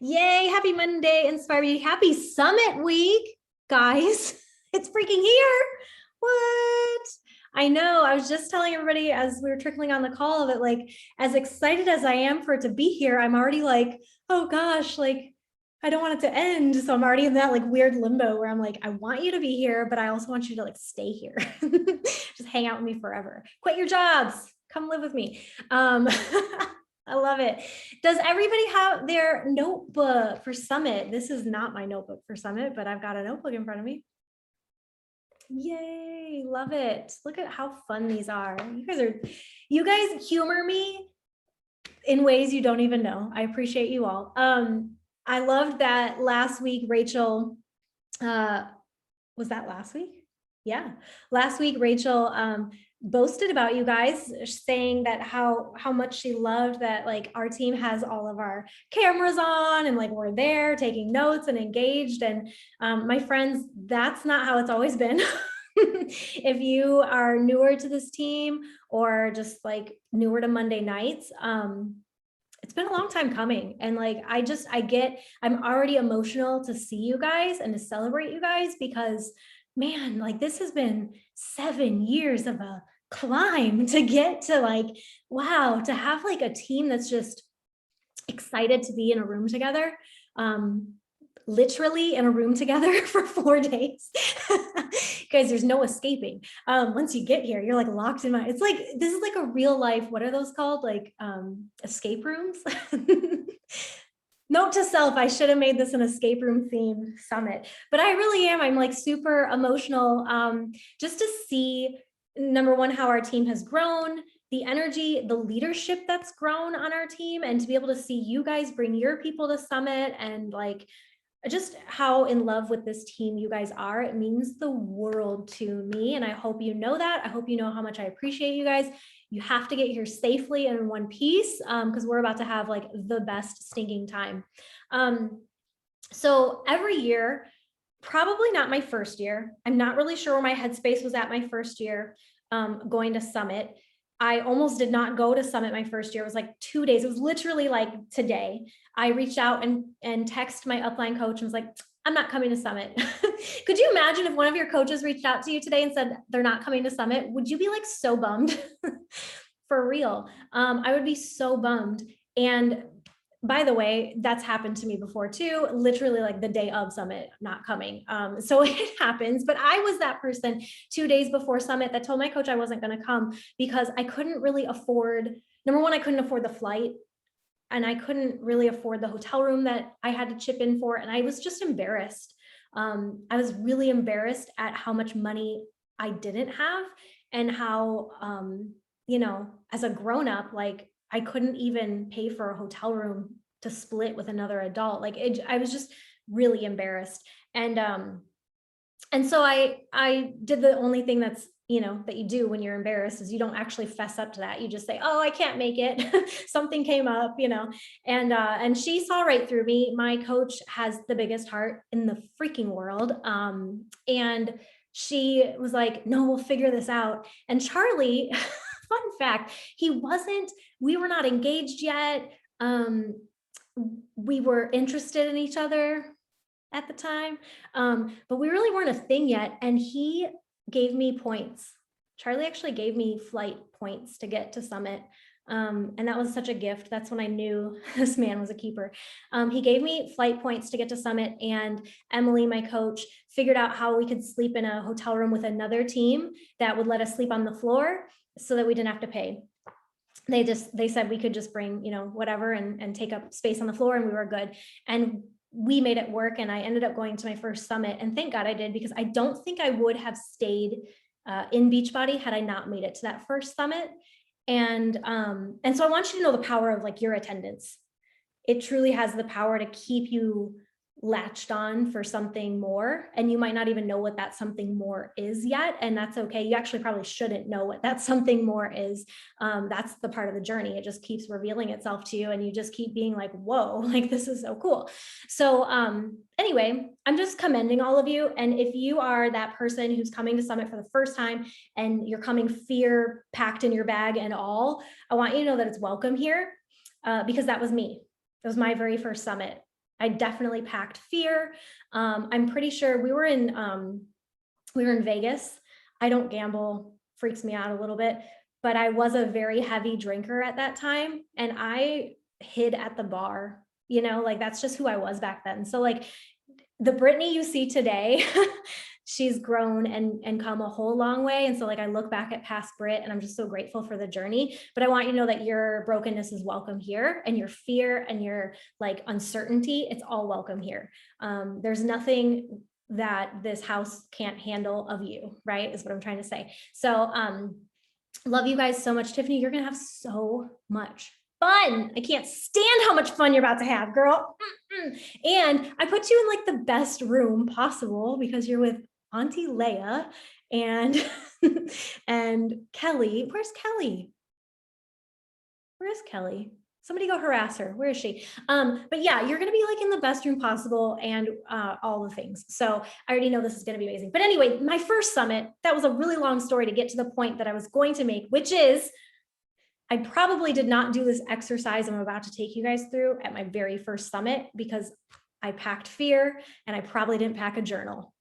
Yay, happy Monday, Inspire Me. Happy Summit Week, guys. It's freaking here. What? I know. I was just telling everybody as we were trickling on the call that, like, as excited as I am for it to be here, I'm already like, oh gosh, like, I don't want it to end. So I'm already in that like weird limbo where I'm like, I want you to be here, but I also want you to like stay here. Just hang out with me forever. Quit your jobs. Come live with me. I love it. Does everybody have their notebook for Summit? This is not my notebook for Summit, but I've got a notebook in front of me. Yay, love it. Look at how fun these are. You guys humor me in ways you don't even know. I appreciate you all. I loved that last week, Rachel, was that last week? Yeah, last week, Rachel boasted about you guys, saying that how much she loved that like our team has all of our cameras on and like we're there taking notes and engaged. And my friends, that's not how it's always been. If you are newer to this team or just like newer to Monday nights, it's been a long time coming. And like, I'm already emotional to see you guys and to celebrate you guys because man, like this has been 7 years of a climb to get to like, wow, to have like a team that's just excited to be in a room together. Literally in a room together for 4 days. Guys, there's no escaping. Once you get here, you're like locked in it's like, this is like a real life, what are those called? Like escape rooms? Note to self, I should have made this an escape room theme summit, but I really am. I'm like super emotional just to see, number one, how our team has grown, the energy, the leadership that's grown on our team, and to be able to see you guys bring your people to Summit and like, just how in love with this team you guys are. It means the world to me. And I hope you know that. I hope you know how much I appreciate you guys. You have to get here safely and in one piece because we're about to have like the best stinking time. So every year, probably not my first year. I'm not really sure where my headspace was at my first year going to Summit. I almost did not go to Summit my first year. It was like 2 days. It was literally like today. I reached out and texted my upline coach and was like, I'm not coming to Summit. Could you imagine if one of your coaches reached out to you today and said they're not coming to Summit? Would you be like so bummed? For real. I would be so bummed. And by the way, that's happened to me before too, literally like the day of Summit, not coming. So it happens, but I was that person 2 days before Summit that told my coach I wasn't going to come because I couldn't really afford, number one, I couldn't afford the flight and I couldn't really afford the hotel room that I had to chip in for. And I was just embarrassed. I was really embarrassed at how much money I didn't have and how, you know, as a grown-up, like I couldn't even pay for a hotel room to split with another adult. Like I was just really embarrassed. And so I did the only thing that's, you know, that you do when you're embarrassed is you don't actually fess up to that. You just say, oh, I can't make it. Something came up, you know, and she saw right through me. My coach has the biggest heart in the freaking world. And she was like, no, we'll figure this out. And Charlie, fun fact, we were not engaged yet. We were interested in each other at the time, but we really weren't a thing yet. And he gave me points. Charlie actually gave me flight points to get to Summit. And that was such a gift. That's when I knew this man was a keeper. He gave me flight points to get to Summit, and Emily, my coach, figured out how we could sleep in a hotel room with another team that would let us sleep on the floor so that we didn't have to pay. They said we could just bring, you know, whatever and take up space on the floor and we were good. And we made it work. And I ended up going to my first Summit, and thank God I did, because I don't think I would have stayed in Beachbody had I not made it to that first Summit. And so I want you to know the power of like your attendance. It truly has the power to keep you latched on for something more, and you might not even know what that something more is yet, and that's okay. You actually probably shouldn't know what that something more is. That's the part of the journey. It just keeps revealing itself to you, and you just keep being like, whoa, like this is so cool. So anyway, I'm just commending all of you, and if you are that person who's coming to Summit for the first time and you're coming fear packed in your bag and all, I want you to know that it's welcome here, because that was me. It was my very first Summit. I definitely packed fear. I'm pretty sure we were in Vegas. I don't gamble, freaks me out a little bit, but I was a very heavy drinker at that time. And I hid at the bar, you know, like that's just who I was back then. So like the Brittany you see today, she's grown and come a whole long way. And so like I look back at past Brit and I'm just so grateful for the journey. But I want you to know that your brokenness is welcome here, and your fear and your like uncertainty, it's all welcome here. There's nothing that this house can't handle of you, right? Is what I'm trying to say. So love you guys so much. Tiffany, you're gonna have so much fun. I can't stand how much fun you're about to have, girl. And I put you in like the best room possible because you're with Auntie Leia and and Kelly. Where's Kelly? Where is Kelly? Somebody go harass her. Where is she? But yeah, you're going to be like in the best room possible and all the things. So I already know this is going to be amazing. But anyway, my first summit, that was a really long story to get to the point that I was going to make, which is I probably did not do this exercise I'm about to take you guys through at my very first summit because I packed fear and I probably didn't pack a journal.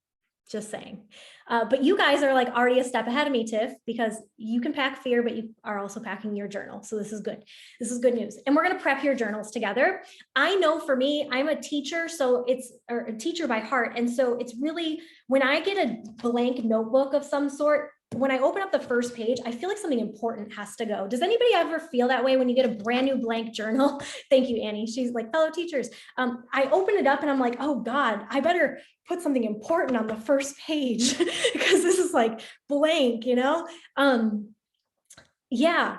Just saying. But you guys are like already a step ahead of me, Tiff, because you can pack fear, but you are also packing your journal. So this is good. This is good news. And we're going to prep your journals together. I know for me, I'm a teacher, so it's or a teacher by heart. And so it's really when I get a blank notebook of some sort, when I open up the first page, I feel like something important has to go. Does anybody ever feel that way when you get a brand new blank journal? Thank you, Annie. She's like, fellow teachers. I open it up and I'm like, oh God, I better put something important on the first page because this is like blank, you know? Yeah.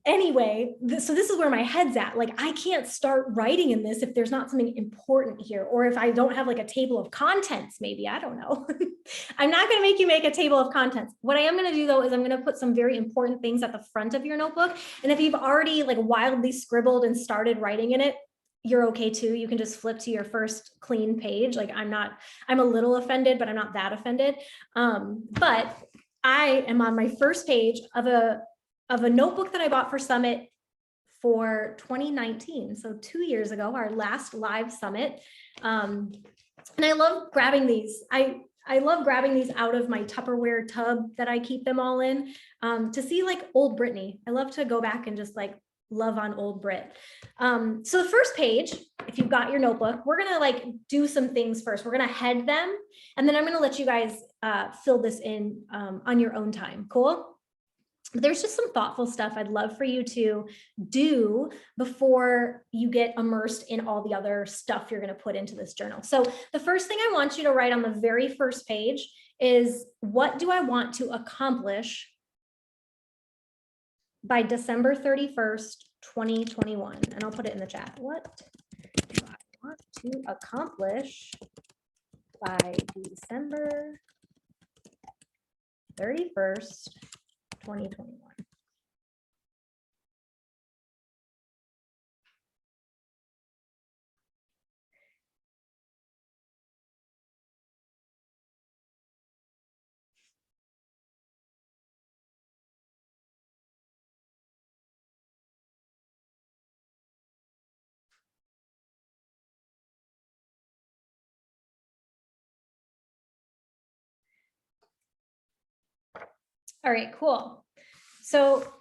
Anyway, so this is where my head's at. Like, I can't start writing in this if there's not something important here, or if I don't have like a table of contents, maybe, I don't know. I'm not going to make you make a table of contents. What I am going to do though, is I'm going to put some very important things at the front of your notebook. And if you've already like wildly scribbled and started writing in it, you're okay too. You can just flip to your first clean page. Like I'm a little offended, but I'm not that offended. But I am on my first page of a notebook that I bought for Summit for 2019. So 2 years ago, our last live summit. And I love grabbing these. I love grabbing these out of my Tupperware tub that I keep them all in to see like old Brittany. I love to go back and just like love on old Brit. So the first page, if you've got your notebook, we're gonna like do some things first. We're gonna head them, and then I'm gonna let you guys fill this in on your own time. Cool? But there's just some thoughtful stuff I'd love for you to do before you get immersed in all the other stuff you're going to put into this journal. So the first thing I want you to write on the very first page is, what do I want to accomplish by December 31st, 2021? And I'll put it in the chat. What do I want to accomplish by December 31st, 2021? All right, cool. So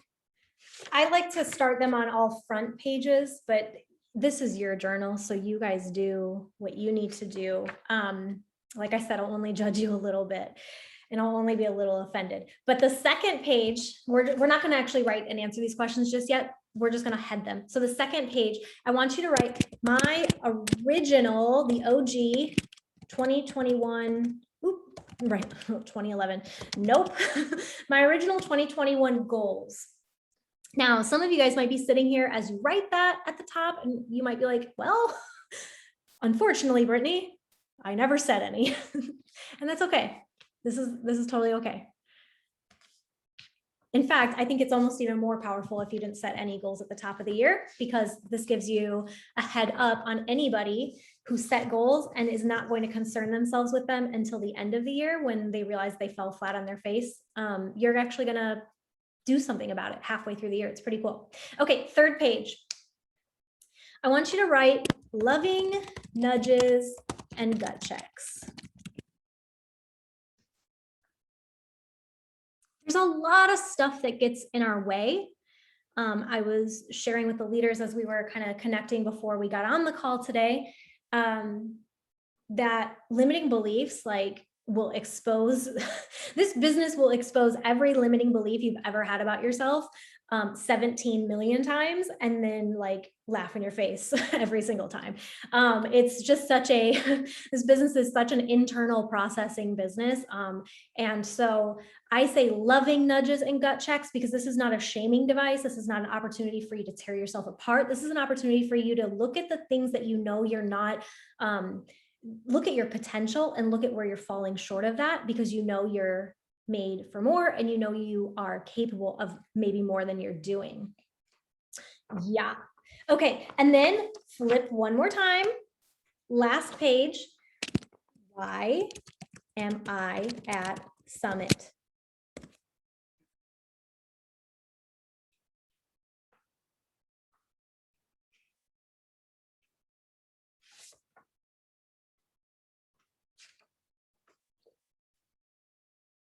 I like to start them on all front pages, but this is your journal, so you guys do what you need to do. Like I said, I'll only judge you a little bit and I'll only be a little offended. But the second page, we're not going to actually write and answer these questions just yet. We're just going to head them. So the second page, I want you to write my original, the OG 2021, right, 2011. Nope. My original 2021 goals. Now, some of you guys might be sitting here as you write that at the top, and you might be like, well, unfortunately, Brittany, I never said any. And that's okay. This is totally okay. In fact, I think it's almost even more powerful if you didn't set any goals at the top of the year, because this gives you a head up on anybody who set goals and is not going to concern themselves with them until the end of the year when they realize they fell flat on their face. You're actually going to do something about it halfway through the year. It's pretty cool. Okay, third page. I want you to write loving nudges and gut checks. There's a lot of stuff that gets in our way. I was sharing with the leaders as we were kind of connecting before we got on the call today, that limiting beliefs like will expose, this business will expose every limiting belief you've ever had about yourself 17 million times, and then like laugh in your face every single time. It's just such a, this business is such an internal processing business. And so I say loving nudges and gut checks, because this is not a shaming device. This is not an opportunity for you to tear yourself apart. This is an opportunity for you to look at the things that you know you're not, look at your potential and look at where you're falling short of that, because you know you're made for more and you know you are capable of maybe more than you're doing. Yeah. Okay. And then flip one more time. Last page. Why am I at Summit?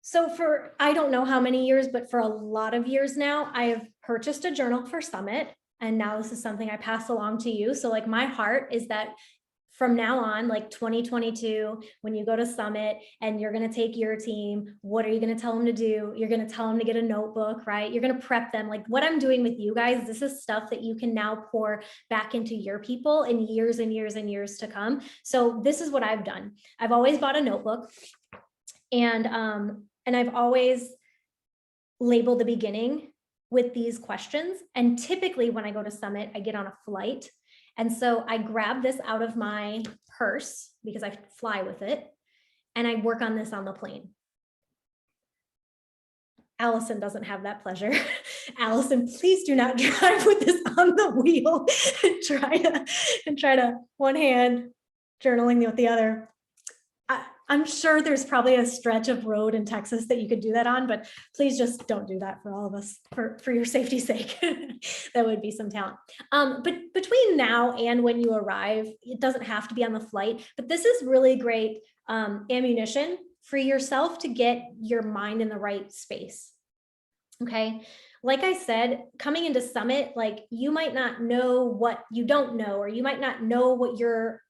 So for, I don't know how many years, but for a lot of years now, I have purchased a journal for Summit. And now this is something I pass along to you. So like my heart is that from now on, like 2022, when you go to Summit and you're going to take your team, what are you going to tell them to do? You're going to tell them to get a notebook, right? You're going to prep them. Like what I'm doing with you guys, this is stuff that you can now pour back into your people in years and years and years to come. So this is what I've done. I've always bought a notebook, and I've always labeled the beginning with these questions. And typically when I go to Summit, I get on a flight. And so I grab this out of my purse because I fly with it, and I work on this on the plane. Allison doesn't have that pleasure. Allison, please do not drive with this on the wheel and try to one hand journaling with the other. I'm sure there's probably a stretch of road in Texas that you could do that on, but please just don't do that for all of us, for your safety's sake. That would be some talent. But between now and when you arrive, it doesn't have to be on the flight, but this is really great ammunition for yourself to get your mind in the right space. Okay. Like I said, coming into Summit, like you might not know what you don't know, or you might not know what you're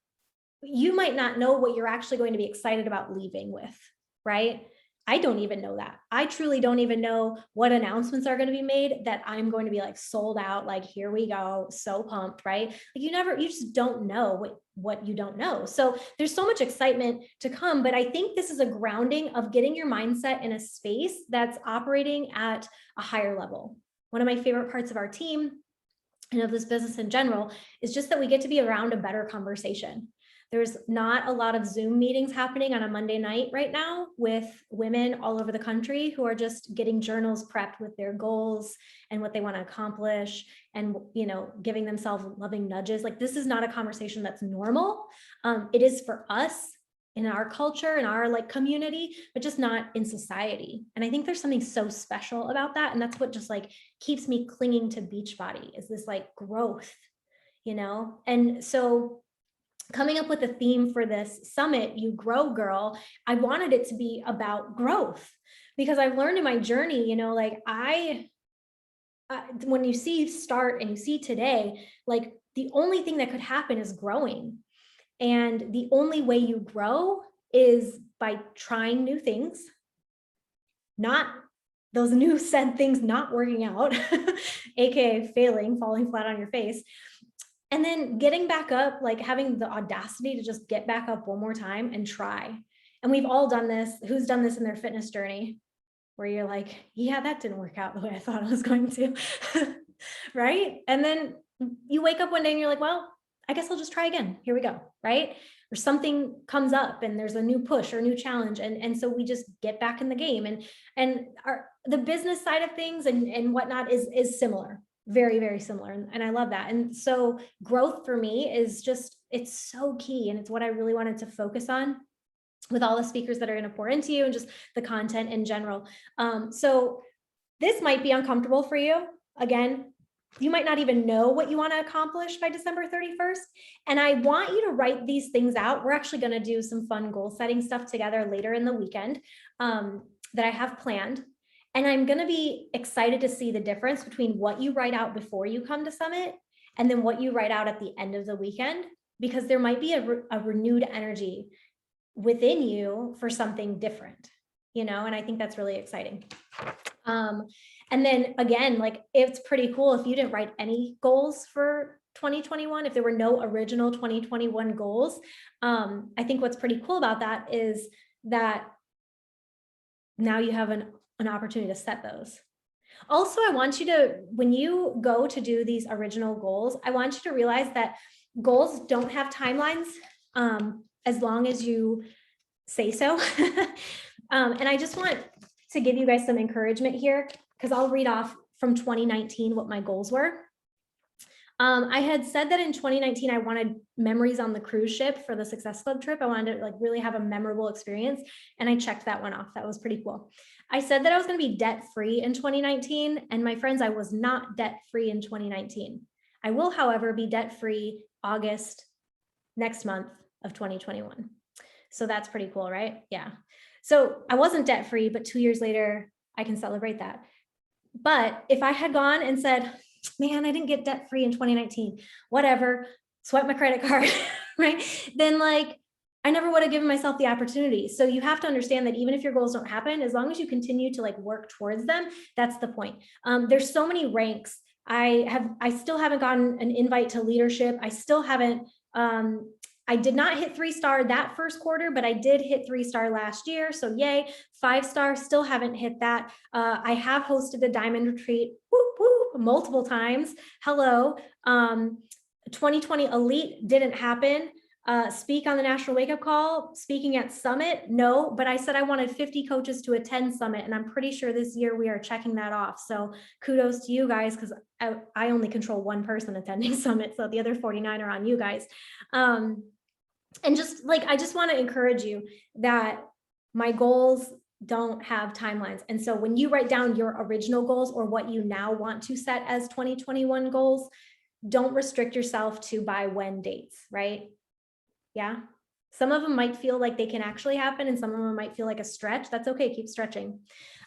actually going to be excited about leaving with, right? I don't even know that. I truly don't even know what announcements are going to be made that I'm going to be like sold out, like, here we go, so pumped, right? Like you just don't know what you don't know. So there's so much excitement to come, but I think this is a grounding of getting your mindset in a space that's operating at a higher level. One of my favorite parts of our team and of this business in general is just that we get to be around a better conversation. There's not a lot of Zoom meetings happening on a Monday night right now with women all over the country who are just getting journals prepped with their goals and what they want to accomplish, and, you know, giving themselves loving nudges. Like this is not a conversation that's normal. It is for us in our culture, in our like community, but just not in society. And I think there's something so special about that. And that's what just like keeps me clinging to Beachbody, is this like growth, you know? And so coming up with a theme for this summit, You Grow Girl, I wanted it to be about growth, because I've learned in my journey, you know, like when you see start and you see today, like the only thing that could happen is growing. And the only way you grow is by trying new things, not those new said things not working out, AKA failing, falling flat on your face. And then getting back up, like having the audacity to just get back up one more time and try. And we've all done this. Who's done this in their fitness journey, where you're like, yeah, that didn't work out the way I thought it was going to, right? And then you wake up one day and you're like, well, I guess I'll just try again. Here we go, right? Or something comes up and there's a new push or a new challenge. And so we just get back in the game. And the business side of things and whatnot is similar. Very, very similar. And I love that. And so growth for me is just, it's so key. And it's what I really wanted to focus on with all the speakers that are going to pour into you and just the content in general. So this might be uncomfortable for you. Again, You might not even know what you want to accomplish by December 31st. And I want you to write these things out. We're actually going to do some fun goal setting stuff together later in the weekend that I have planned. And I'm going to be excited to see the difference between what you write out before you come to Summit and then what you write out at the end of the weekend, because there might be a renewed energy within you for something different, you know, and I think that's really exciting. And then again, like, it's pretty cool if you didn't write any goals for 2021, if there were no original 2021 goals. I think what's pretty cool about that is that now you have an opportunity to set those. Also, I want you to, when you go to do these original goals, I want you to realize that goals don't have timelines as long as you say so. And I just want to give you guys some encouragement here, because I'll read off from 2019 what my goals were. I had said that in 2019, I wanted memories on the cruise ship for the Success Club trip. I wanted to like really have a memorable experience. And I checked that one off. That was pretty cool. I said that I was going to be debt-free in 2019. And my friends, I was not debt-free in 2019. I will, however, be debt-free August next month of 2021. So that's pretty cool, right? Yeah. So I wasn't debt-free, but 2 years later, I can celebrate that. But if I had gone and said, man, I didn't get debt-free in 2019, whatever, swipe my credit card, right? Then like, I never would have given myself the opportunity. So you have to understand that even if your goals don't happen, as long as you continue to like work towards them, that's the point. There's so many ranks. I still haven't gotten an invite to leadership. I still haven't, I did not hit 3-star that first quarter, but I did hit 3-star last year. So yay. 5-star, still haven't hit that. I have hosted the Diamond Retreat multiple times. Hello. 2020 Elite didn't happen. Speak on the National Wake Up Call, speaking at Summit, no, but I said I wanted 50 coaches to attend Summit, and I'm pretty sure this year we are checking that off. So kudos to you guys, because I only control one person attending Summit, so the other 49 are on you guys. And just like, I just want to encourage you that my goals don't have timelines. And so when you write down your original goals or what you now want to set as 2021 goals, don't restrict yourself to by when dates, right? Yeah. Some of them might feel like they can actually happen, and some of them might feel like a stretch. That's okay. Keep stretching.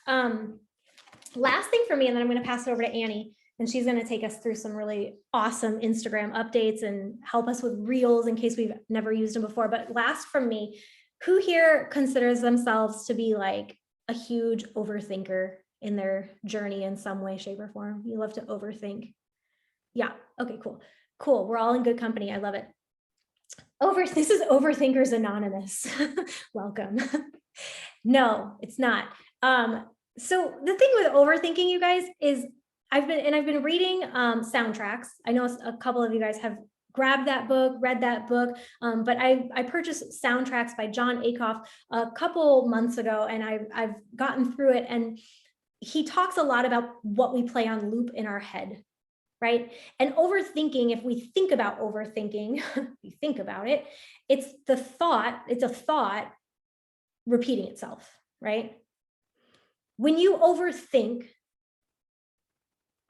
Last thing for me, and then I'm going to pass it over to Annie, and she's going to take us through some really awesome Instagram updates and help us with reels in case we've never used them before. But last from me, who here considers themselves to be like a huge overthinker in their journey in some way, shape, or form? You love to overthink. Yeah. Okay, cool. Cool. We're all in good company. I love it. This is Overthinkers Anonymous. Welcome. No, it's not. So the thing with overthinking, you guys, is I've been reading soundtracks. I know a couple of you guys have grabbed that book, read that book, but I purchased Soundtracks by John Acuff a couple months ago, and I've gotten through it, and he talks a lot about what we play on loop in our head, right? And overthinking, if we think about overthinking, you think about it, it's a thought repeating itself, right? When you overthink,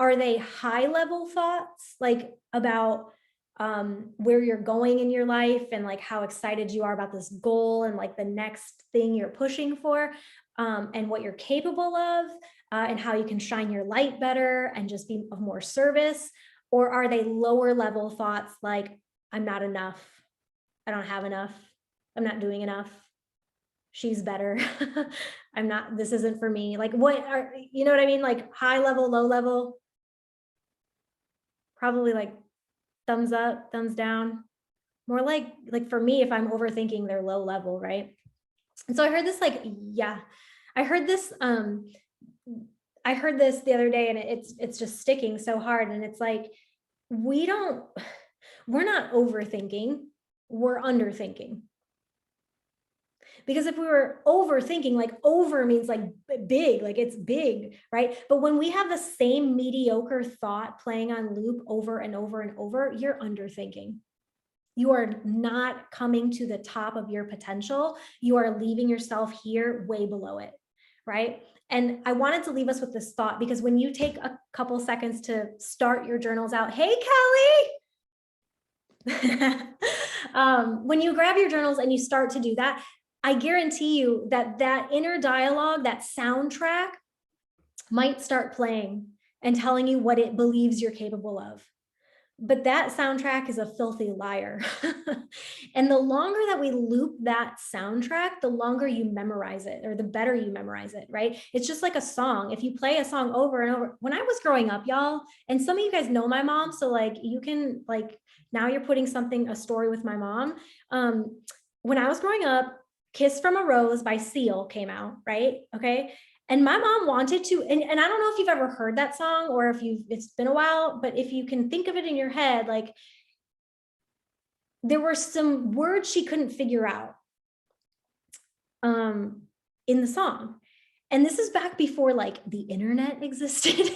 are they high level thoughts, like about where you're going in your life and like how excited you are about this goal and like the next thing you're pushing for, and what you're capable of, and how you can shine your light better and just be of more service? Or are they lower level thoughts like, I'm not enough, I don't have enough, I'm not doing enough, she's better, this isn't for me? Like, what are, you know what I mean? Like high level, low level, probably like thumbs up, thumbs down. More like for me, if I'm overthinking, they're low level, right? And so I heard this I heard this the other day, and it's just sticking so hard. And it's like, we're not overthinking, we're underthinking. Because if we were overthinking, like over means like big, like it's big, right? But when we have the same mediocre thought playing on loop over and over and over, you're underthinking. You are not coming to the top of your potential. You are leaving yourself here way below it, right? And I wanted to leave us with this thought, because when you take a couple seconds to start your journals out, hey, Kelly, when you grab your journals and you start to do that, I guarantee you that that inner dialogue, that soundtrack might start playing and telling you what it believes you're capable of. But that soundtrack is a filthy liar. And the longer that we loop that soundtrack, the longer you memorize it, or the better you memorize it, right? It's just like a song. If you play a song over and over, when I was growing up, y'all, and some of you guys know my mom, so like you can like, now you're putting a story with my mom. When I was growing up, Kiss from a Rose by Seal came out, right? Okay. And my mom wanted to, and I don't know if you've ever heard that song, or if it's been a while, but if you can think of it in your head, like there were some words she couldn't figure out in the song. And this is back before like the internet existed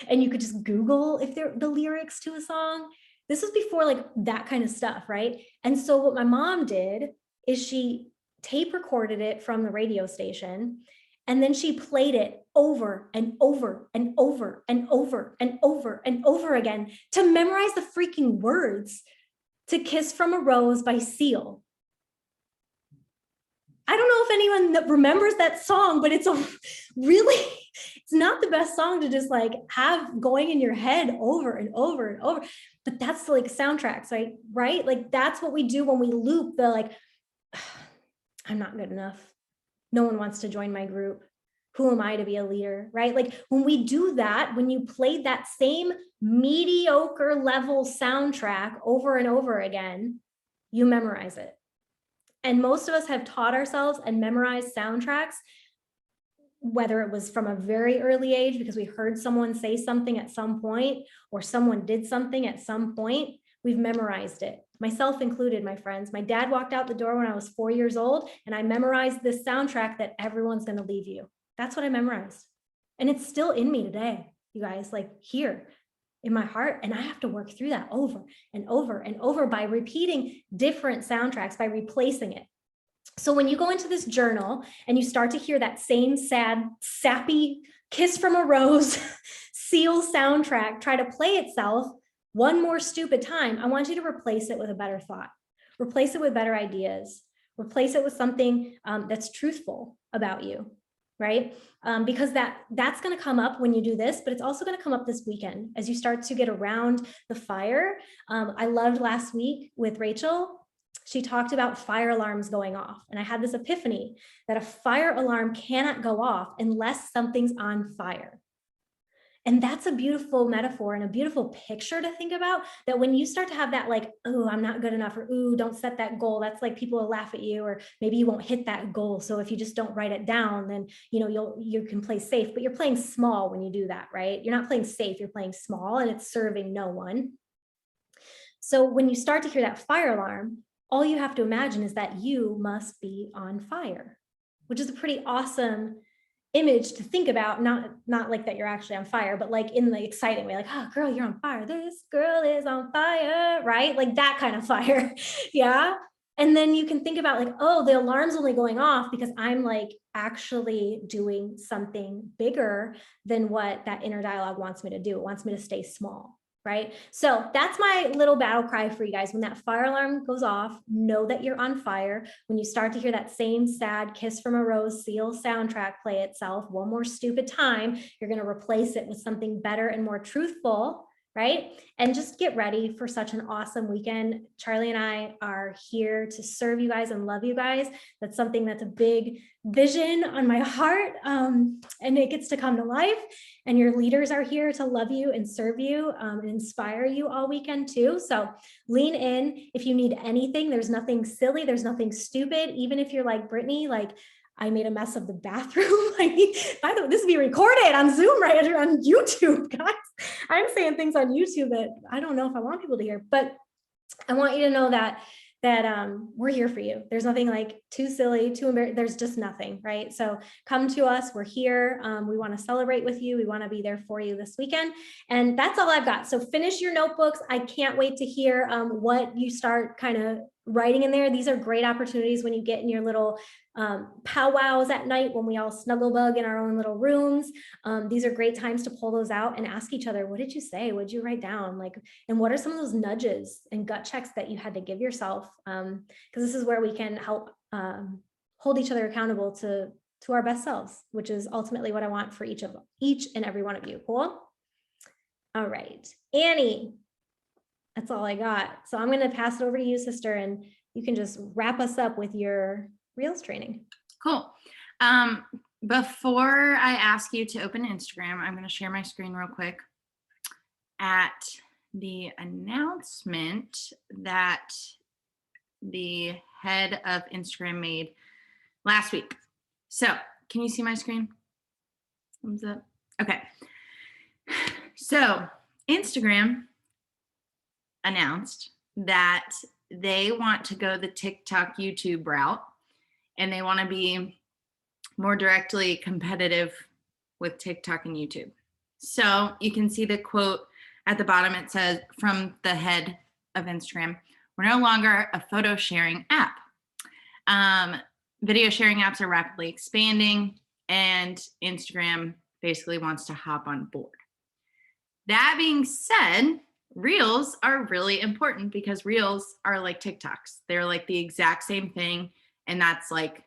and you could just Google if they're the lyrics to a song. This was before like that kind of stuff, right? And so what my mom did is she tape recorded it from the radio station, and then she played it over and over and over and over and over and over again to memorize the freaking words to Kiss from a Rose by Seal. I don't know if anyone that remembers that song, but it's it's not the best song to just like have going in your head over and over and over. But that's like soundtracks, right? Like that's what we do when we loop the like, I'm not good enough. No one wants to join my group. Who am I to be a leader, right? Like when we do that, when you played that same mediocre level soundtrack over and over again, you memorize it. And most of us have taught ourselves and memorized soundtracks, whether it was from a very early age because we heard someone say something at some point, or someone did something at some point. We've memorized it, myself included, my friends. My dad walked out the door when I was 4 years old, and I memorized this soundtrack that everyone's going to leave you. That's what I memorized. And it's still in me today, you guys, like here in my heart. And I have to work through that over and over and over by repeating different soundtracks, by replacing it. So when you go into this journal and you start to hear that same sad, sappy Kiss from a Rose Seal soundtrack try to play itself one more stupid time, I want you to replace it with a better thought. Replace it with better ideas. Replace it with something that's truthful about you, right? Because that's going to come up when you do this, but it's also going to come up this weekend as you start to get around the fire. I loved last week with Rachel. She talked about fire alarms going off. And I had this epiphany that a fire alarm cannot go off unless something's on fire. And that's a beautiful metaphor and a beautiful picture to think about, that when you start to have that like, oh, I'm not good enough, or ooh, don't set that goal. That's like people will laugh at you, or maybe you won't hit that goal. So if you just don't write it down, then you can play safe, but you're playing small when you do that, right? You're not playing safe, you're playing small, and it's serving no one. So when you start to hear that fire alarm, all you have to imagine is that you must be on fire, which is a pretty awesome image to think about, not like that you're actually on fire, but like in the exciting way, like, oh girl, you're on fire, this girl is on fire, right? Like that kind of fire. Yeah. And then you can think about like, oh, the alarm's only going off because I'm like actually doing something bigger than what that inner dialogue wants me to do. It wants me to stay small, right? So that's my little battle cry for you guys. When that fire alarm goes off, know that you're on fire. When you start to hear that same sad Kiss from a Rose Seal soundtrack play itself one more stupid time, you're going to replace it with something better and more truthful, right? And just get ready for such an awesome weekend. Charlie and I are here to serve you guys and love you guys. That's something that's a big vision on my heart, and it gets to come to life. And your leaders are here to love you and serve you and inspire you all weekend too. So lean in. If you need anything, there's nothing silly, there's nothing stupid. Even if you're like Brittany, like I made a mess of the bathroom. I mean, by the way, this will be recorded on Zoom, right? On YouTube, guys. I'm saying things on YouTube that I don't know if I want people to hear, but I want you to know that we're here for you. There's nothing like too silly, too embarrassing. There's just nothing, right? So come to us. We're here. We want to celebrate with you. We want to be there for you this weekend. And that's all I've got. So finish your notebooks. I can't wait to hear what you start kind of writing in there. These are great opportunities when you get in your little powwows at night, when we all snuggle bug in our own little rooms. These are great times to pull those out and ask each other, what did you say? What did you write down? Like, and what are some of those nudges and gut checks that you had to give yourself? Because this is where we can help hold each other accountable to our best selves, which is ultimately what I want for each and every one of you. Cool? All right, Annie, that's all I got. So I'm going to pass it over to you, sister, and you can just wrap us up with your Reels training. Cool. Before I ask you to open Instagram, I'm going to share my screen real quick at the announcement that the head of Instagram made last week. So can you see my screen? Thumbs up. Okay. So Instagram announced that they want to go the TikTok YouTube route, and they want to be more directly competitive with TikTok and YouTube. So you can see the quote at the bottom. It says, from the head of Instagram, we're no longer a photo sharing app. Video sharing apps are rapidly expanding, and Instagram basically wants to hop on board. That being said, Reels are really important because Reels are like TikToks. They're like the exact same thing. And that's like,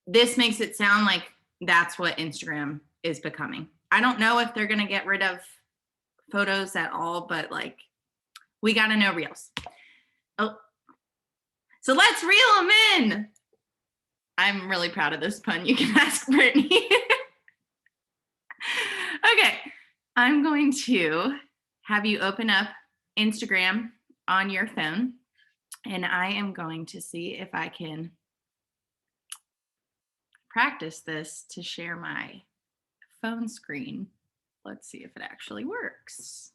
this makes it sound like that's what Instagram is becoming. I don't know if they're going to get rid of photos at all, but like, we got to know Reels. Oh, so let's reel them in. I'm really proud of this pun. You can ask Brittany. Okay. I'm going to have you open up Instagram on your phone, and I am going to see if I can practice this to share my phone screen. Let's see if it actually works.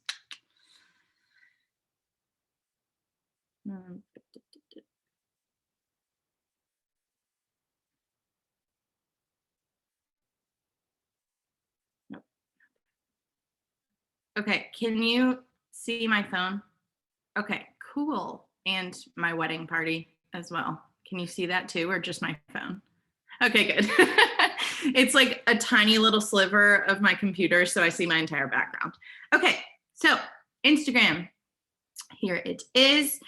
Okay, can you see my phone? Okay, cool. And my wedding party as well. Can you see that too, or just my phone? Okay, good. It's like a tiny little sliver of my computer, so I see my entire background. Okay, so Instagram, here it is.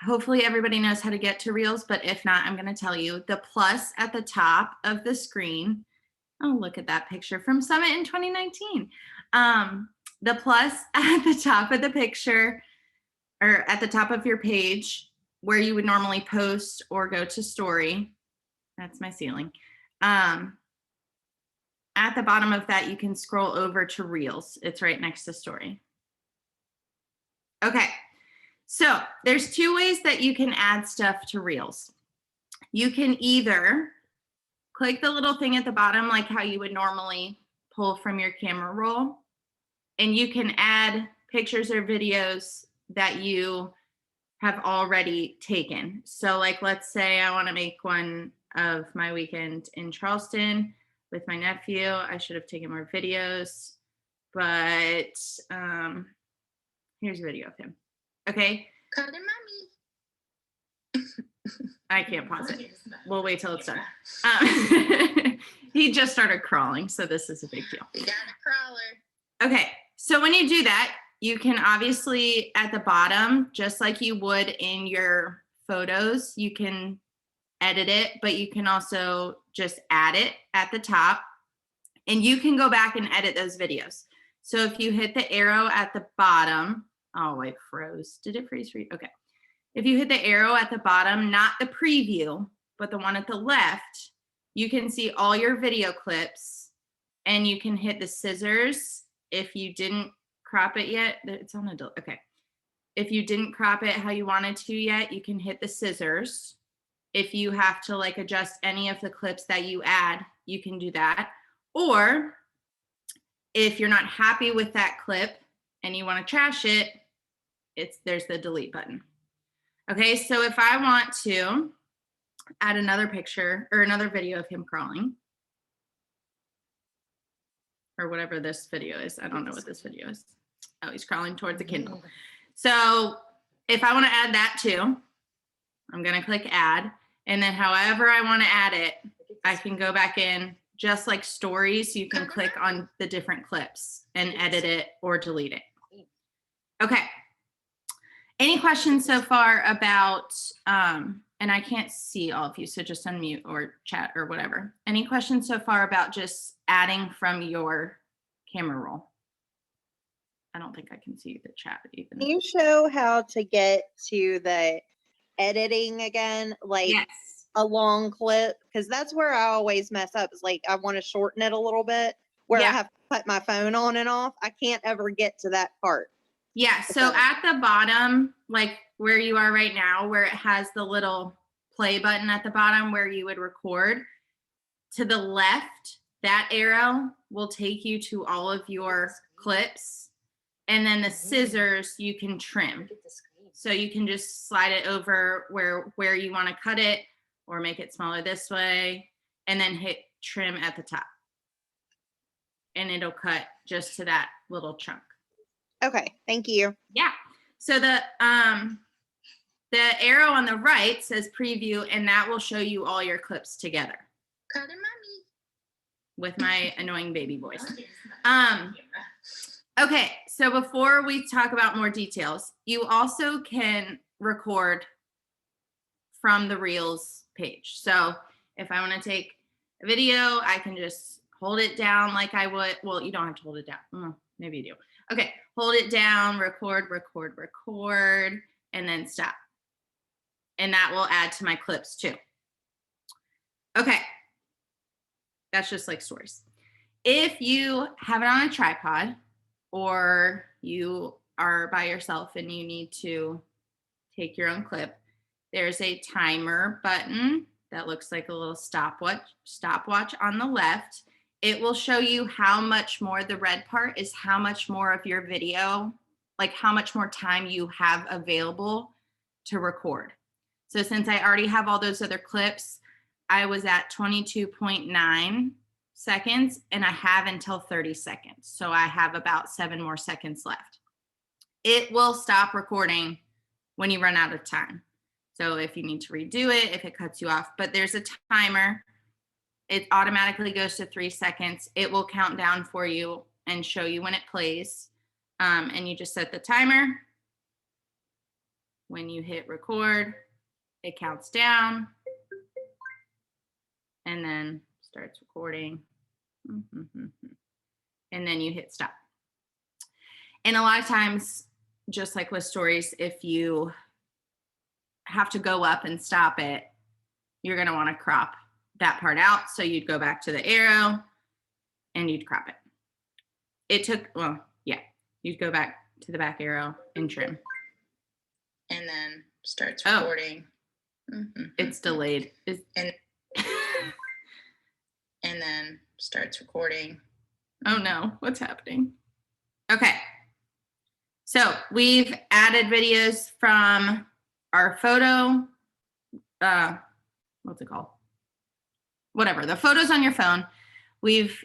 Hopefully everybody knows how to get to Reels, but if not, I'm gonna tell you. The plus at the top of the screen, oh, look at that picture from Summit in 2019. The plus at the top of the picture, or at the top of your page where you would normally post or go to story, that's my ceiling. At the bottom of that, you can scroll over to Reels. It's right next to story. Okay, so there's two ways that you can add stuff to Reels. You can either click the little thing at the bottom, like how you would normally pull from your camera roll, and you can add pictures or videos that you have already taken. So like, let's say I want to make one of my weekend in Charleston with my nephew. I should have taken more videos, but here's a video of him. Okay. Call her mommy. I can't pause it. We'll wait till it's done. He just started crawling, so this is a big deal. You got a crawler. Okay, so when you do that, you can obviously at the bottom, just like you would in your photos, you can edit it, but you can also just add it at the top, and you can go back and edit those videos. So if you hit the arrow at the bottom, oh, it froze. Did it freeze for you? Okay. If you hit the arrow at the bottom, not the preview, but the one at the left, you can see all your video clips, and you can hit the scissors. If you didn't crop it yet, it's on adult. Okay. If you didn't crop it how you wanted to yet, you can hit the scissors. If you have to like adjust any of the clips that you add, you can do that. Or if you're not happy with that clip and you want to trash it, there's the delete button. Okay, so if I want to add another picture or another video of him crawling, or whatever this video is, I don't know what this video is. Oh, he's crawling towards the Kindle. So if I want to add that too, I'm going to click add. And then however I want to add it, I can go back in just like stories. You can click on the different clips and edit it or delete it. Okay. Any questions so far about, and I can't see all of you, so just unmute or chat or whatever. Any questions so far about just adding from your camera roll? I don't think I can see the chat even. Can you show how to get to the editing again? Like Yes. a long clip? Because that's where I always mess up. Is like I want to shorten it a little bit where Yeah. I have to put my phone on and off. I can't ever get to that part. Yeah, so at the bottom, like where you are right now, where it has the little play button at the bottom where you would record, to the left, that arrow will take you to all of your clips. And then the scissors you can trim. So you can just slide it over where you want to cut it or make it smaller this way and then hit trim at the top. And it'll cut just to that little chunk. Okay, thank you. Yeah. So the arrow on the right says preview, and that will show you all your clips together. Color mommy. With my annoying baby voice. Okay, so before we talk about more details, you also can record from the Reels page. So if I want to take a video, I can just hold it down like I would. Well, you don't have to hold it down. Maybe you do. Okay, hold it down, record, and then stop. And that will add to my clips too. Okay, that's just like stories. If you have it on a tripod or you are by yourself and you need to take your own clip, there's a timer button that looks like a little stopwatch on the left. It will show you how much more, the red part is how much more of your video, like how much more time you have available to record. So since I already have all those other clips, I was at 22.9 seconds and I have until 30 seconds. So I have about 7 more seconds left. It will stop recording when you run out of time. So if you need to redo it, if it cuts you off, but there's a timer. It automatically goes to 3 seconds. It will count down for you and show you when it plays. And you just set the timer. When you hit record, it counts down and then starts recording. And then you hit stop. And a lot of times, just like with stories, if you have to go up and stop it, you're going to want to crop that part out. So you'd go back to the arrow and you'd crop it. It took, well, yeah, you'd go back to the back arrow and trim. And then starts recording. It's delayed. And then starts recording. Oh no, what's happening? Okay. So we've added videos from our photo, what's it called? Whatever, the photos on your phone. We've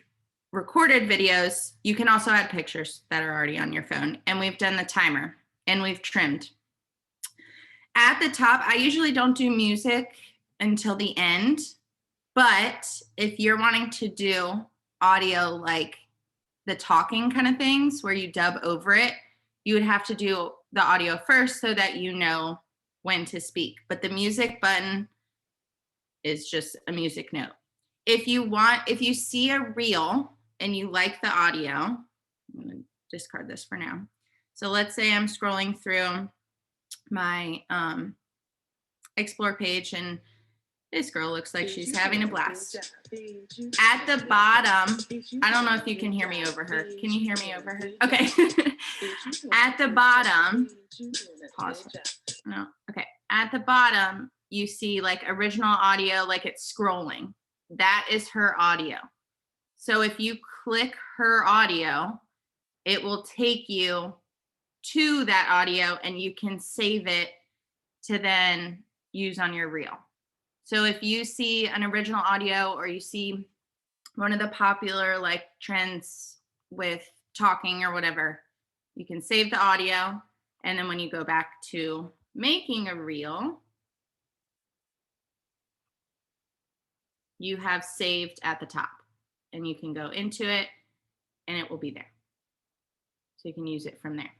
recorded videos. You can also add pictures that are already on your phone. And we've done the timer and we've trimmed. At the top, I usually don't do music until the end. But if you're wanting to do audio like the talking kind of things where you dub over it, you would have to do the audio first so that you know when to speak. But the music button is just a music note. If you see a reel and you like the audio, I'm going to discard this for now. So let's say I'm scrolling through my explore page and this girl looks like she's having a blast. At the bottom, I don't know if you can hear me over her. Can you hear me over her? Okay. At the bottom, pause. No, okay. At the bottom, you see like original audio, like it's scrolling. That is her audio. So if you click her audio, it will take you to that audio and you can save it to then use on your reel. So if you see an original audio or you see one of the popular like trends with talking or whatever, you can save the audio. And then when you go back to making a reel, you have saved at the top, and you can go into it and it will be there. So you can use it from there.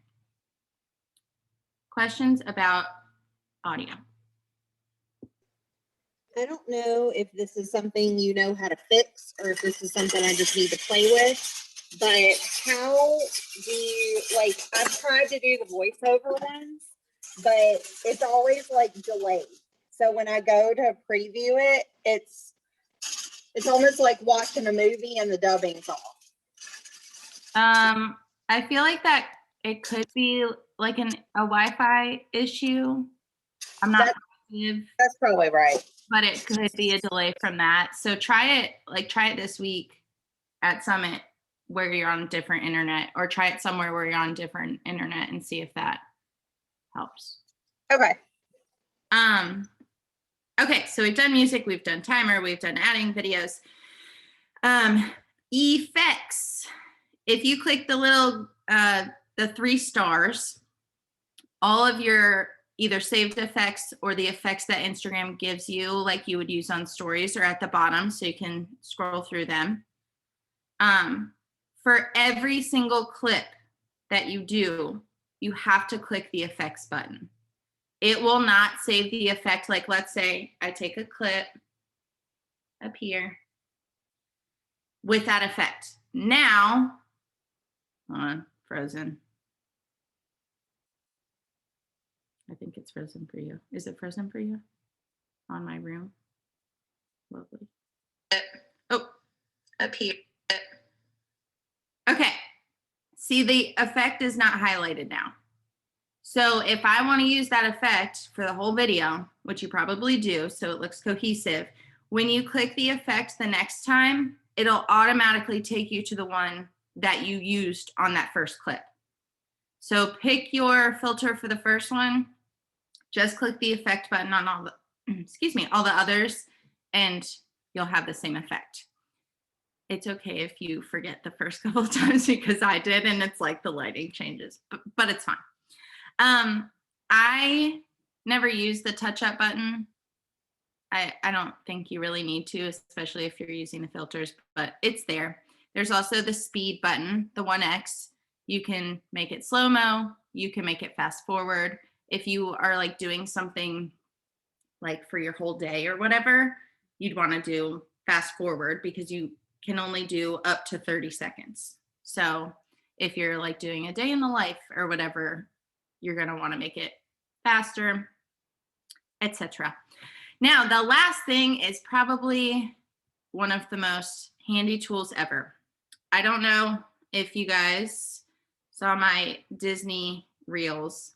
Questions about audio? I don't know if this is something you know how to fix or if this is something I just need to play with, but how do you, like, I've tried to do the voiceover ones, but it's always like delayed. So when I go to preview it, it's almost like watching a movie and the dubbing's off. I feel like that it could be like a Wi-Fi issue. I'm not positive, That's probably right. but it could be a delay from that. So try it this week at Summit where you're on different internet, or try it somewhere where you're on different internet and see if that helps. Okay. Okay, so we've done music, we've done timer, we've done adding videos. Effects. If you click the little, the 3 stars, all of your either saved effects or the effects that Instagram gives you, like you would use on stories, are at the bottom, so you can scroll through them. For every single clip that you do, you have to click the effects button. It will not save the effect. Like, let's say I take a clip up here with that effect. Now, hold on, frozen. I think it's frozen for you. Is it frozen for you? On my room? Lovely. Oh, Up here. okay. See, the effect is not highlighted now. So if I want to use that effect for the whole video, which you probably do, so it looks cohesive, when you click the effect the next time, it'll automatically take you to the one that you used on that first clip. So pick your filter for the first one, just click the effect button on all the, all the others, and you'll have the same effect. It's okay if you forget the first couple of times, because I did, and it's like the lighting changes, but it's fine. I never use the touch up button. I don't think you really need to, especially if you're using the filters, but it's there. There's also the speed button, the 1X. You can make it slow-mo. You can make it fast forward. If you are like doing something like for your whole day or whatever, you'd want to do fast forward because you can only do up to 30 seconds. So if you're like doing a day in the life or whatever, you're going to want to make it faster, etc. Now, the last thing is probably one of the most handy tools ever. I don't know if you guys saw my Disney Reels,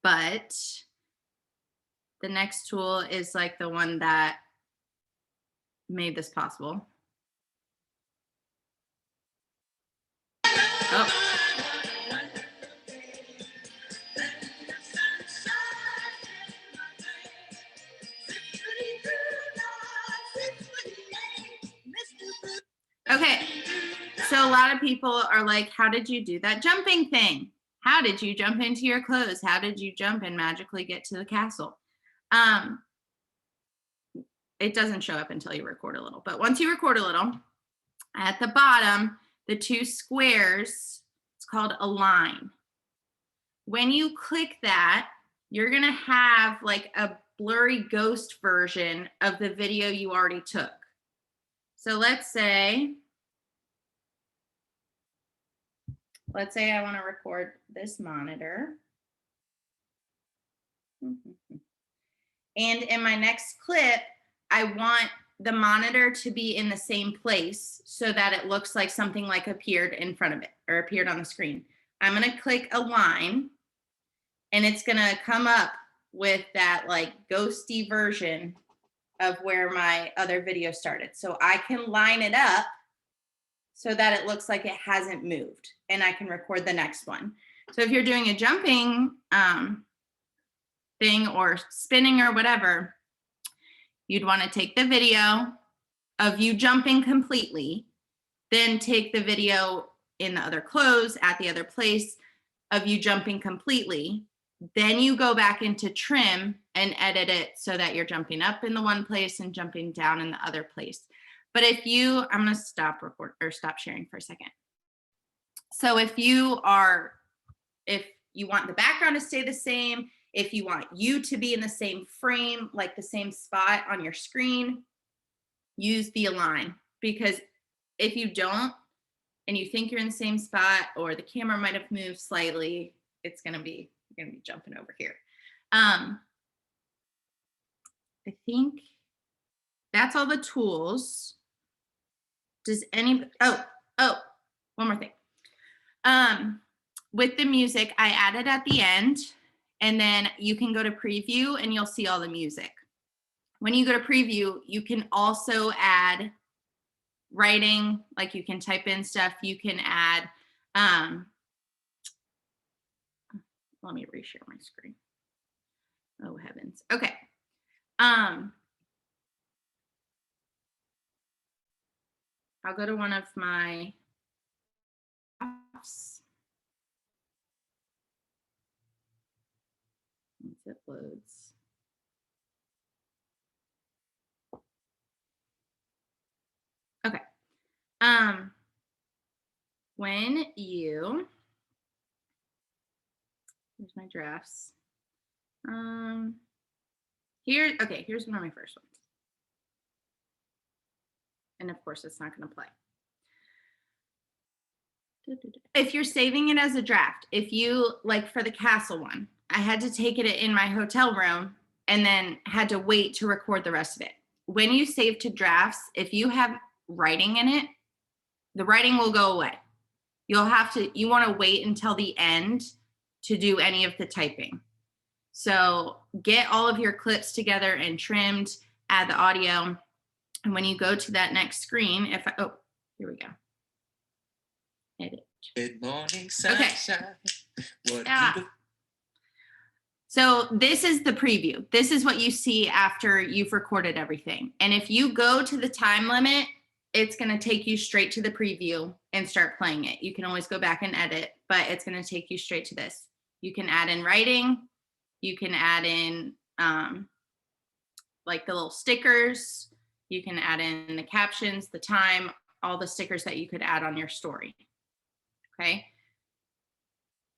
but the next tool is like the one that made this possible. Oh. Okay, so a lot of people are like, how did you do that jumping thing? How did you jump into your clothes? How did you jump and magically get to the castle? It doesn't show up until you record a little, but once you record a little, at the bottom, the 2 squares, it's called a line. When you click that, you're gonna have like a blurry ghost version of the video you already took. So let's say I want to record this monitor. And in my next clip, I want the monitor to be in the same place so that it looks like something like appeared in front of it or appeared on the screen. I'm going to click a line, and it's going to come up with that like ghosty version of where my other video started. So I can line it up so that it looks like it hasn't moved, and I can record the next one. So if you're doing a jumping thing or spinning or whatever, you'd want to take the video of you jumping completely, then take the video in the other clothes at the other place of you jumping completely, Then you go back into trim and edit it so that you're jumping up in the one place and jumping down in the other place. But if you, I'm going to stop sharing for a second. So if you want the background to stay the same, if you want you to be in the same frame, like the same spot on your screen, use the align. Because if you don't, and you think you're in the same spot, or the camera might have moved slightly, it's going to be, you're going to be jumping over here. I think that's all the tools. Does any, one more thing. With the music, I added at the end, and then you can go to preview and you'll see all the music. When you go to preview, you can also add writing, like you can type in stuff. You can add, let me reshare my screen. Oh heavens. Okay. I'll go to one of my apps. Once it loads. Okay. When you, here's my drafts. Here's one of my first ones. And of course, it's not going to play. If you're saving it as a draft, if you, like for the castle one, I had to take it in my hotel room and then had to wait to record the rest of it. When you save to drafts, if you have writing in it, the writing will go away. You want to wait until the end to do any of the typing. So get all of your clips together and trimmed, add the audio. And when you go to that next screen, here we go. Edit. Good morning, sunshine. Okay. So this is the preview. This is what you see after you've recorded everything. And if you go to the time limit, it's going to take you straight to the preview and start playing it. You can always go back and edit, but it's going to take you straight to this. You can add in writing. You can add in like the little stickers. You can add in the captions, the time, all the stickers that you could add on your story. Okay.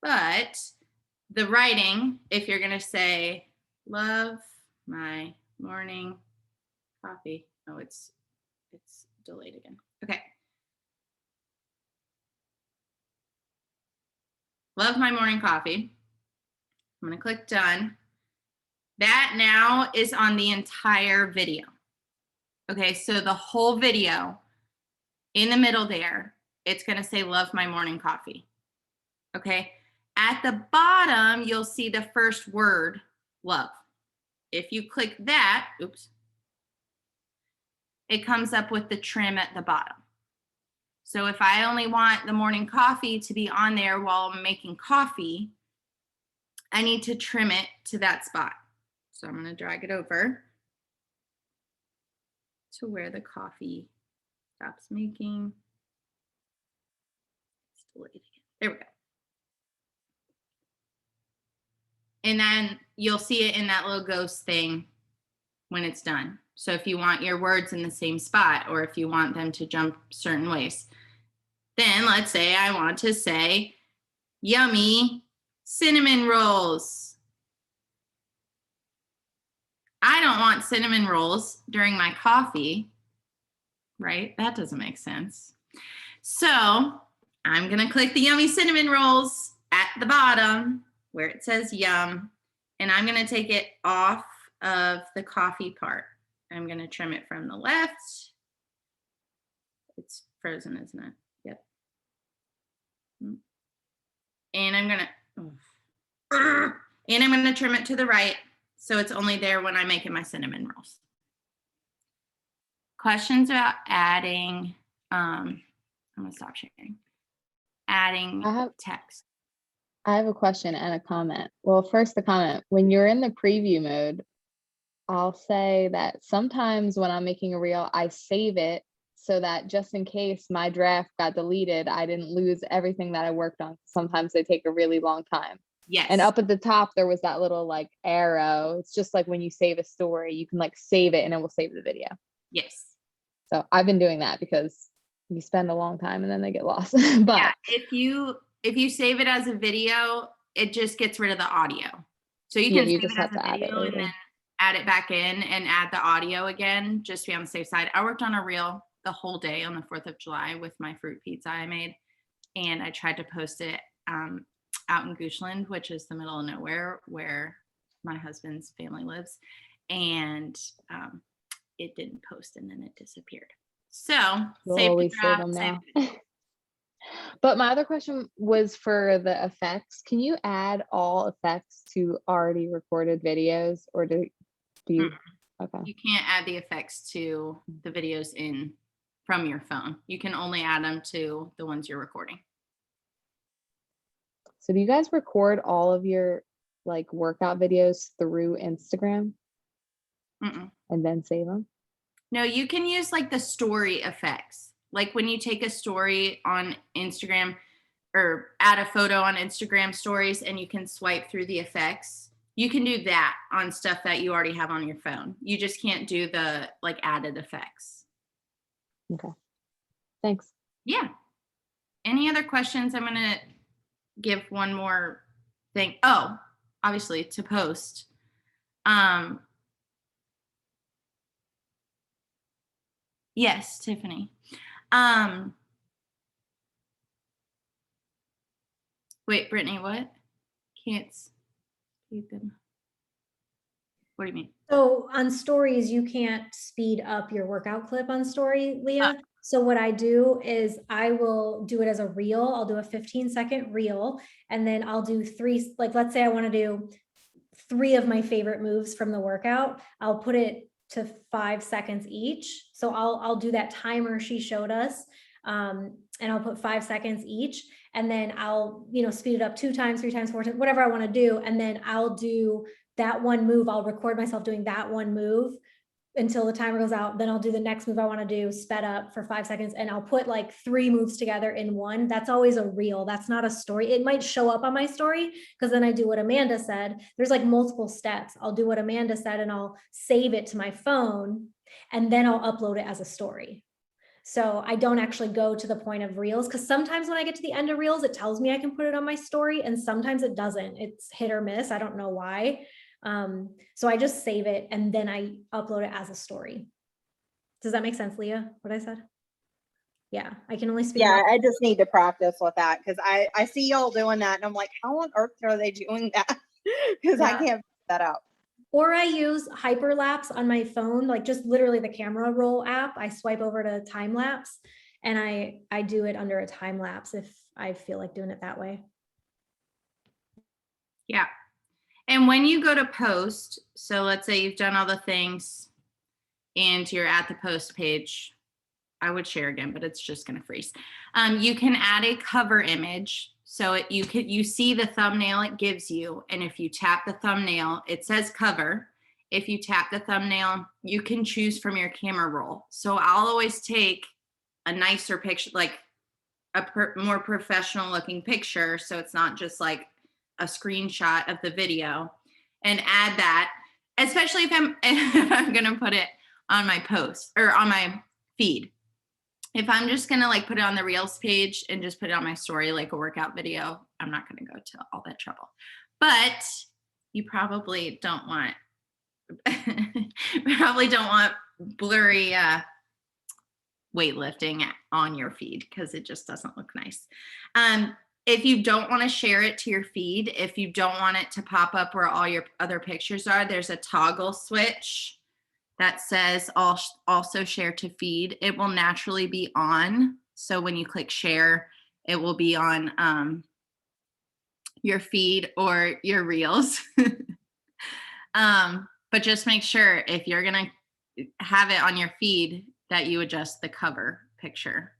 But the writing, if you're going to say, love my morning coffee. Oh, it's delayed again. Okay. Love my morning coffee. I'm going to click done. That now is on the entire video. Okay, so the whole video in the middle there, it's going to say love my morning coffee. Okay, at the bottom, you'll see the first word, love. If you click that, it comes up with the trim at the bottom. So if I only want the morning coffee to be on there while I'm making coffee, I need to trim it to that spot. So I'm going to drag it over to where the coffee stops making. It's delayed again. There we go. And then you'll see it in that little ghost thing when it's done. So if you want your words in the same spot, or if you want them to jump certain ways, then let's say I want to say yummy cinnamon rolls. I don't want cinnamon rolls during my coffee, right? That doesn't make sense. So I'm going to click the yummy cinnamon rolls at the bottom where it says yum, and I'm going to take it off of the coffee part. I'm going to trim it from the left. It's frozen, isn't it? Yep. And I'm going to trim it to the right, so it's only there when I'm making my cinnamon rolls. Questions about adding, I'm going to stop sharing. Adding text. I have a question and a comment. Well, first the comment. When you're in the preview mode, I'll say that sometimes when I'm making a reel, I save it so that just in case my draft got deleted, I didn't lose everything that I worked on. Sometimes they take a really long time. Yes. And up at the top, there was that little like arrow. It's just like when you save a story, you can like save it and it will save the video. Yes. So I've been doing that because you spend a long time and then they get lost. But Yeah, if you save it as a video, it just gets rid of the audio. So you yeah, can you save just it as have a to add it video and later. then add it back in and add the audio again, just to be on the safe side. I worked on a reel the whole day on the 4th of July with my fruit pizza I made. And I tried to post it out in Goochland, which is the middle of nowhere where my husband's family lives. And it didn't post and then it disappeared. So We'll save to always save draft, them save now. But my other question was for the effects. Can you add all effects to already recorded videos, or do you? Okay. You can't add the effects to the videos in from your phone. You can only add them to the ones you're recording. So do you guys record all of your like workout videos through Instagram Mm-mm. and then save them? No, you can use like the story effects. Like when you take a story on Instagram or add a photo on Instagram stories and you can swipe through the effects. You can do that on stuff that you already have on your phone. You just can't do the like added effects. Okay. Thanks. Yeah. Any other questions? I'm going to give one more thing. Oh, obviously to post. Yes, Tiffany. Wait, Brittany, what? Can't speed them. What do you mean? So on stories, you can't speed up your workout clip on story, Leah. So what I do is I will do it as a reel. I'll do a 15-second reel, and then I'll do 3, like, let's say I want to do 3 of my favorite moves from the workout. I'll put it to 5 seconds each. So I'll do that timer she showed us. And I'll put 5 seconds each, and then I'll, speed it up 2 times, 3 times, 4 times, whatever I want to do. And then I'll do that one move. I'll record myself doing that one move until the timer goes out. Then I'll do the next move I want to do sped up for 5 seconds, and I'll put like 3 moves together in one. That's always a reel. That's not a story. It might show up on my story because then I do what Amanda said. There's like multiple steps. I'll do what Amanda said and I'll save it to my phone, and then I'll upload it as a story. So I don't actually go to the point of reels, because sometimes when I get to the end of reels, it tells me I can put it on my story, and sometimes it doesn't. It's hit or miss. I don't know why. So I just save it and then I upload it as a story. Does that make sense, Leah, what I said? Yeah, I can only speak. Yeah, I just need to practice with that, because I see y'all doing that and I'm like, how on earth are they doing that? Because I can't figure that out. Or I use hyperlapse on my phone, like just literally the camera roll app. I swipe over to time lapse and I do it under a time lapse if I feel like doing it that way. Yeah. And when you go to post, so let's say you've done all the things and you're at the post page, I would share again, but it's just going to freeze. You can add a cover image. So you see the thumbnail it gives you. And if you tap the thumbnail, it says cover. If you tap the thumbnail, you can choose from your camera roll. So I'll always take a nicer picture, like a more professional looking picture. So it's not just like a screenshot of the video, and add that, especially if I'm going to put it on my post or on my feed. If I'm just going to like put it on the Reels page and just put it on my story, like a workout video, I'm not going to go to all that trouble. But you probably don't want, blurry weightlifting on your feed, because it just doesn't look nice. If you don't want to share it to your feed, if you don't want it to pop up where all your other pictures are, there's a toggle switch that says also share to feed. It will naturally be on. So when you click share, it will be on your feed or your Reels. But just make sure if you're going to have it on your feed that you adjust the cover picture.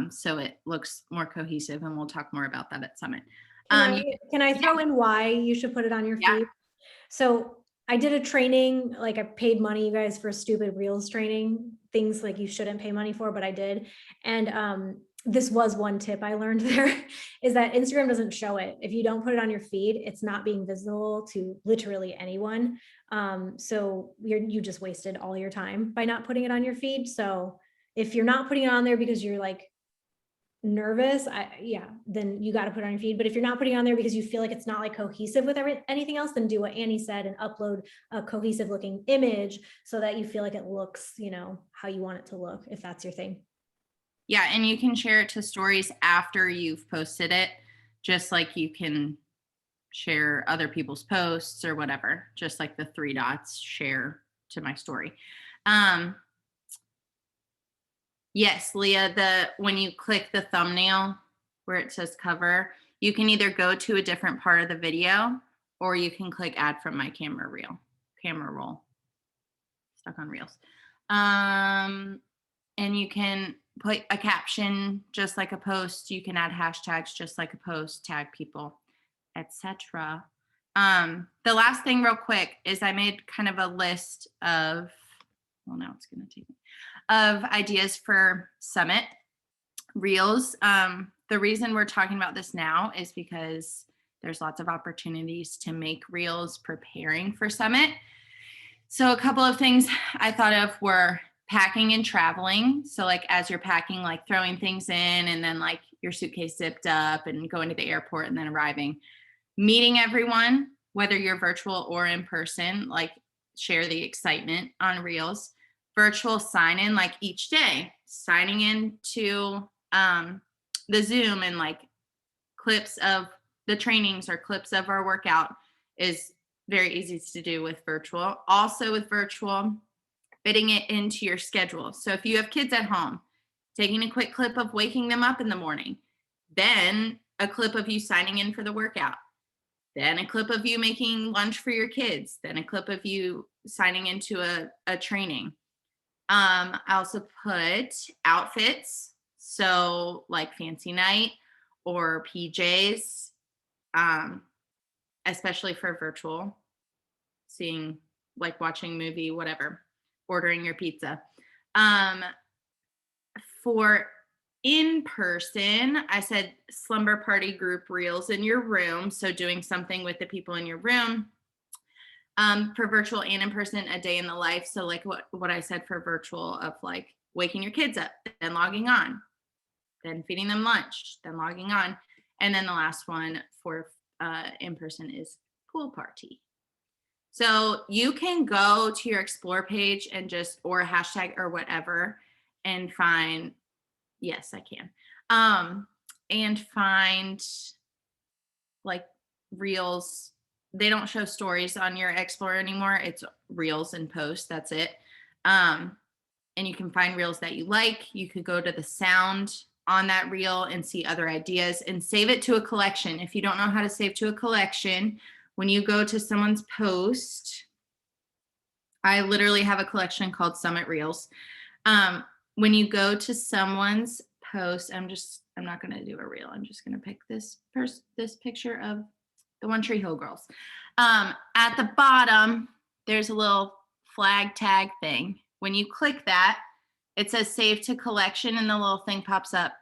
So it looks more cohesive, and we'll talk more about that at Summit. Can I throw in why you should put it on your feed? So I did a training, like I paid money, you guys, for stupid Reels training, things like you shouldn't pay money for, but I did. And this was one tip I learned there, is that Instagram doesn't show it. If you don't put it on your feed, it's not being visible to literally anyone. So you just wasted all your time by not putting it on your feed. So if you're not putting it on there because you're like nervous, then you got to put it on your feed. But if you're not putting it on there because you feel like it's not like cohesive with anything else, then do what Annie said and upload a cohesive looking image so that you feel like it looks, how you want it to look, if that's your thing. Yeah, and you can share it to stories after you've posted it, just like you can share other people's posts or whatever, just like the 3 dots, share to my story. Yes, Leah, when you click the thumbnail where it says cover, you can either go to a different part of the video or you can click add from my camera roll. Stuck on Reels. And you can put a caption just like a post. You can add hashtags just like a post, tag people, etc. The last thing real quick is I made kind of a list of, of ideas for Summit Reels. The reason we're talking about this now is because there's lots of opportunities to make Reels preparing for Summit. So a couple of things I thought of were packing and traveling. So like as you're packing, like throwing things in and then like your suitcase zipped up and going to the airport and then arriving, meeting everyone, whether you're virtual or in person, like share the excitement on Reels. Virtual sign in, like each day, signing into the Zoom and like clips of the trainings or clips of our workout is very easy to do with virtual. Also with virtual, fitting it into your schedule. So if you have kids at home, taking a quick clip of waking them up in the morning, then a clip of you signing in for the workout, then a clip of you making lunch for your kids, then a clip of you signing into a training. I also put outfits, so like fancy night or PJs, especially for virtual, seeing like watching movie, whatever, ordering your pizza. For in person, I said slumber party group Reels in your room, so doing something with the people in your room. For virtual and in person, a day in the life. So like what I said for virtual of like waking your kids up, then logging on, then feeding them lunch, then logging on. And then the last one for in person is pool party. So you can go to your explore page and just, or a hashtag or whatever, and find, yes, I can. And find like Reels. They don't show stories on your Explorer anymore. It's Reels and posts. That's it. And you can find Reels that you like. You could go to the sound on that reel and see other ideas and save it to a collection. If you don't know how to save to a collection, when you go to someone's post, I literally have a collection called Summit Reels. When you go to someone's post, I'm not going to do a reel. I'm just going to pick this picture of the One Tree Hill girls. At the bottom, there's a little flag tag thing. When you click that, it says save to collection and the little thing pops up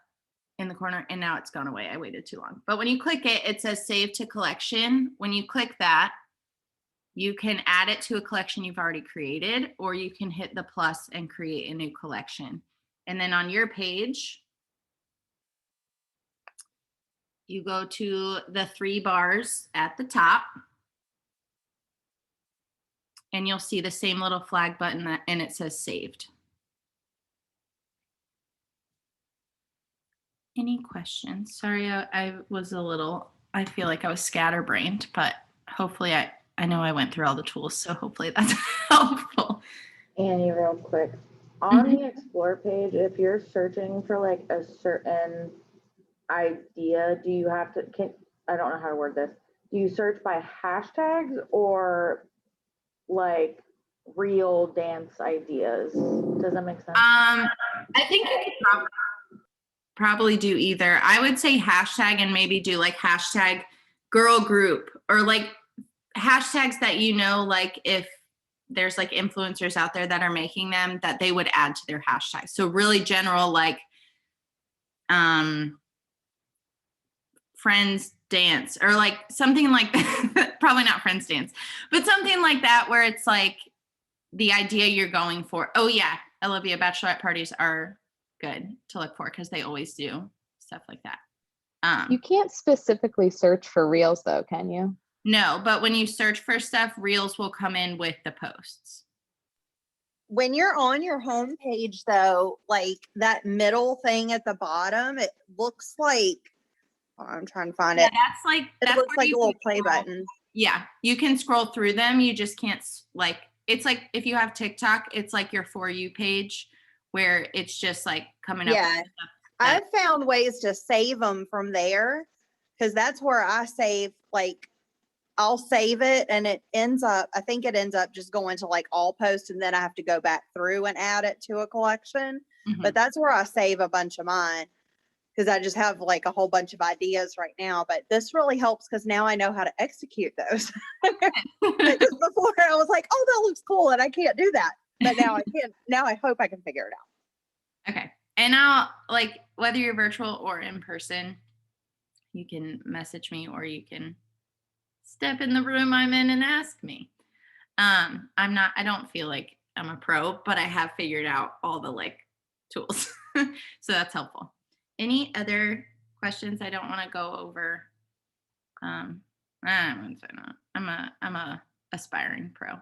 in the corner, and now it's gone away. I waited too long. But when you click it, it says save to collection. When you click that, you can add it to a collection you've already created, or you can hit the plus and create a new collection. And then on your page, you go to the 3 bars at the top, and you'll see the same little flag button and it says saved. Any questions? Sorry, I feel like I was scatterbrained, but hopefully I know I went through all the tools, so hopefully that's helpful. Annie, real quick, on the Explore page, if you're searching for like a certain idea, do you have to, I don't know how to word this. Do you search by hashtags or like real dance ideas? Does that make sense? I think you could probably do either. I would say hashtag and maybe do like hashtag girl group, or like hashtags that, like if there's like influencers out there that are making them, that they would add to their hashtag. So really general, like Friends dance or like something like that. Probably not Friends dance, but something like that where it's like the idea you're going for. Oh yeah, Olivia, bachelorette parties are good to look for because they always do stuff like that. You can't specifically search for reels though, can you? No, but when you search for stuff, Reels will come in with the posts. When you're on your home page though, like that middle thing at the bottom, it looks like, I'm trying to find Yeah, it. that's like It that's looks where like you a little can play scroll. button. Yeah, you can scroll through them. You just can't like it's like if you have TikTok, it's like your For You page where it's just like coming up. Yeah. With stuff that- I've found ways to save them from there because that's where I save, like, I'll save it and it ends up, I think it ends up just going to like all posts and then I have to go back through and add it to a collection. Mhm. But that's where I save a bunch of mine because I just have like a whole bunch of ideas right now. But this really helps because now I know how to execute those. Because before I was like, oh, that looks cool and I can't do that. But now I can. Now I hope I can figure it out. Okay. And I'll like whether you're virtual or in person, you can message me or you can step in the room I'm in and ask me. I don't feel like I'm a pro, but I have figured out all the like tools. So that's helpful. Any other questions I don't want to go over? I wouldn't say not. I'm a aspiring pro.